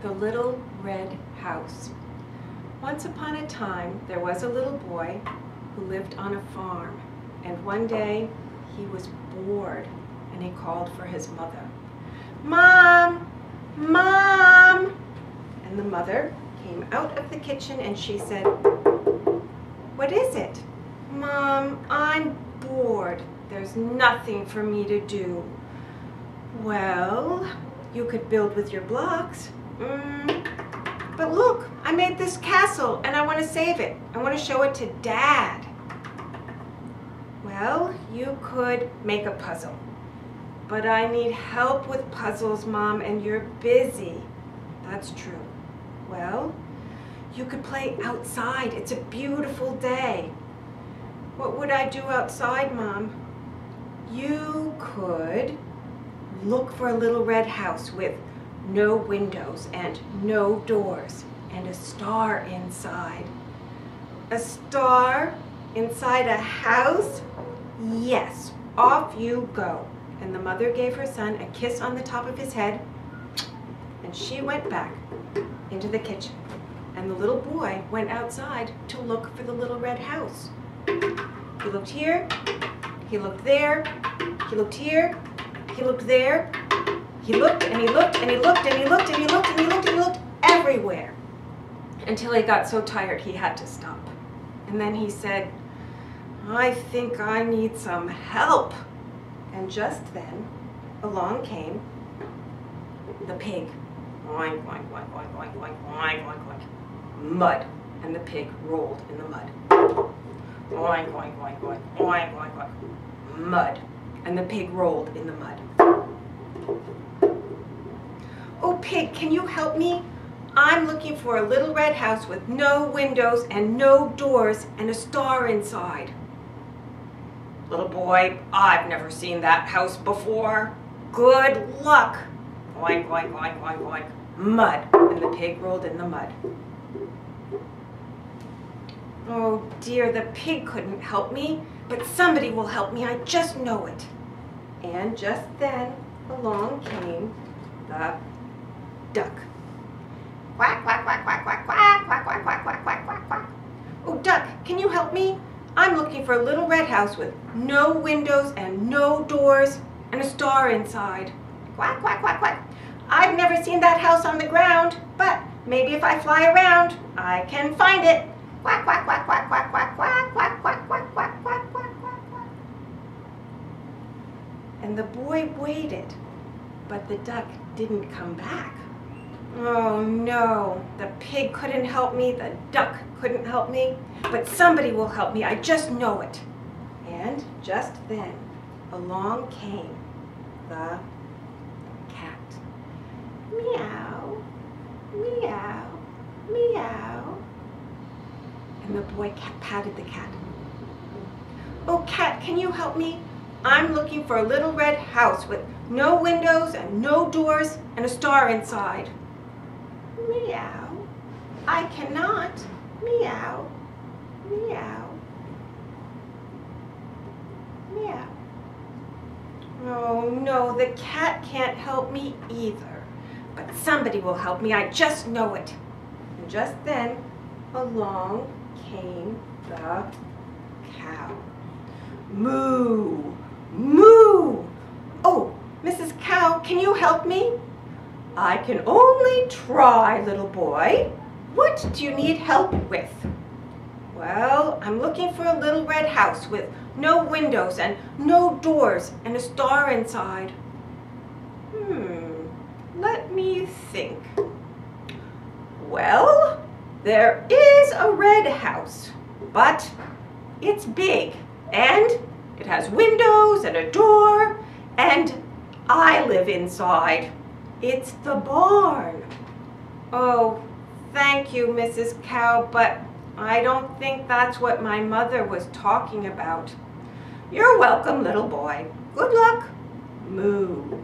The Little Red House. Once upon a time, there was a little boy who lived on a farm, and one day he was bored and he called for his mother. "Mom! Mom!" And the mother came out of the kitchen and she said, "What is it?" "Mom, I'm bored. There's nothing for me to do." "Well, you could build with your blocks." But look, I made this castle and I want to save it. I want to show it to Dad." "Well, you could make a puzzle." "But I need help with puzzles, Mom, and you're busy." "That's true." "Well, you could play outside. It's a beautiful day." "What would I do outside, Mom?" "You could look for a little red house with no windows and no doors and a star inside." "A star inside a house?" "Yes, off you go." And the mother gave her son a kiss on the top of his head, and she went back into the kitchen. And the little boy went outside to look for the little red house. He looked here, he looked there, he looked here, he looked there. He looked and he looked and he looked and he looked and he looked and he looked and he looked everywhere until he got so tired he had to stop. And then he said, "I think I need some help." And just then along came the pig. Oink, oink, oink, oink, oink, oink, oink, oink, oink. Mud. And the pig rolled in the mud. Oink, oink, oink, oink, oink, oink, oink. Mud. And the pig rolled in the mud. "Oh, pig, can you help me? I'm looking for a little red house with no windows and no doors and a star inside." "Little boy, I've never seen that house before." "Good luck." Oink, oink, oink, oink, oink. Mud. And the pig rolled in the mud. "Oh dear, the pig couldn't help me, but somebody will help me, I just know it." And just then along came the duck. "Quack, quack, quack, quack, quack, quack, quack, quack, quack, quack, quack, quack, quack." "Oh, duck, can you help me? I'm looking for a little red house with no windows and no doors and a star inside." "Quack, quack, quack, quack. I've never seen that house on the ground, but maybe if I fly around, I can find it." Quack, quack, quack, quack, quack, quack, quack, quack, quack, quack, quack, quack, quack, quack, quack. And the boy waited, but the duck didn't come back. "Oh no, the pig couldn't help me, the duck couldn't help me, but somebody will help me, I just know it." And just then, along came the cat. "Meow, meow, meow." And the boy patted the cat. "Oh, cat, can you help me? I'm looking for a little red house with no windows and no doors and a star inside." "Meow. I cannot. Meow, meow, meow." "Oh no, the cat can't help me either, but somebody will help me, I just know it." And just then along came the cow. "Moo, moo. Oh, Mrs. Cow, can you help me?" "I can only try, little boy. What do you need help with?" "Well, I'm looking for a little red house with no windows and no doors and a star inside." Let me think. Well, there is a red house, but it's big and it has windows and a door, and I live inside. It's the barn." "Oh, thank you, Mrs. Cow, but I don't think that's what my mother was talking about." "You're welcome, little boy. Good luck." Moo,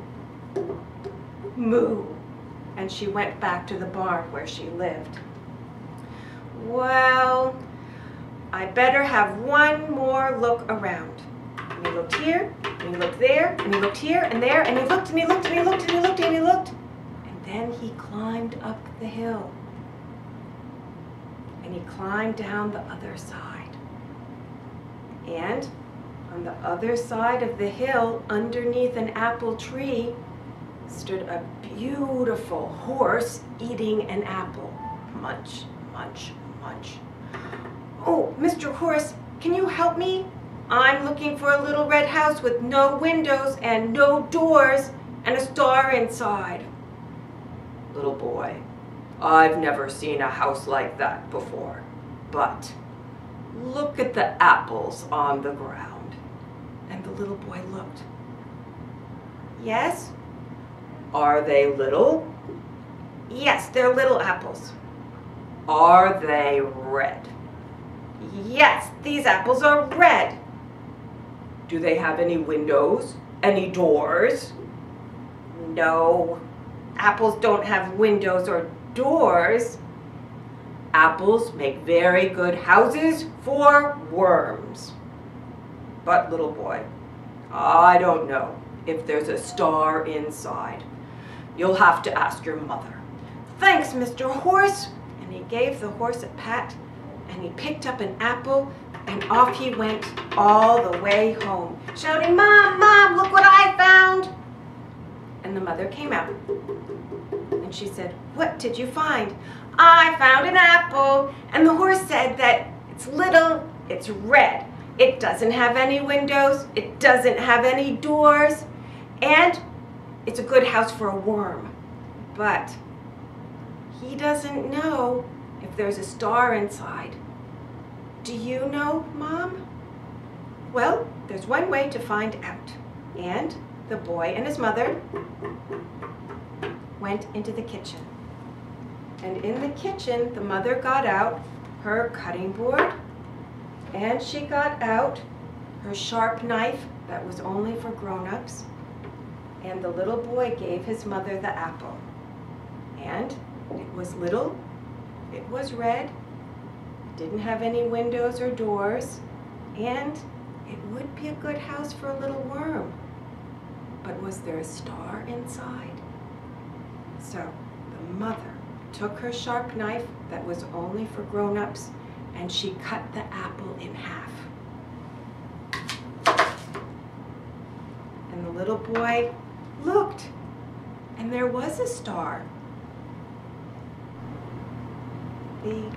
moo. And she went back to the barn where she lived. "Well, I better have one more look around." And he looked here, and he looked there, and he looked here and there, and he looked and he looked and he looked and he looked and he looked. And then he climbed up the hill. And he climbed down the other side. And on the other side of the hill, underneath an apple tree, stood a beautiful horse eating an apple. Munch, munch, munch. "Oh, Mr. Horse, can you help me? I'm looking for a little red house with no windows and no doors and a star inside." "Little boy, I've never seen a house like that before, but look at the apples on the ground." And the little boy looked. "Yes?" "Are they little?" "Yes, they're little apples." "Are they red?" "Yes, these apples are red." "Do they have any windows, any doors?" "No, apples don't have windows or doors." "Apples make very good houses for worms." "But little boy, I don't know if there's a star inside. You'll have to ask your mother." "Thanks, Mr. Horse." And he gave the horse a pat, and he picked up an apple, and off he went all the way home, shouting, "Mom, Mom, look what I found." And the mother came out, and she said, "What did you find?" "I found an apple, and the horse said that it's little, it's red, it doesn't have any windows, it doesn't have any doors, and it's a good house for a worm. But he doesn't know if there's a star inside. Do you know, Mom?" "Well, there's one way to find out." And the boy and his mother went into the kitchen. And in the kitchen, the mother got out her cutting board, and she got out her sharp knife that was only for grown-ups, and the little boy gave his mother the apple. And it was little, it was red, it didn't have any windows or doors, and it would be a good house for a little worm. But was there a star inside? So the mother took her sharp knife that was only for grown-ups, and she cut the apple in half. And the little boy looked, and there was a star. The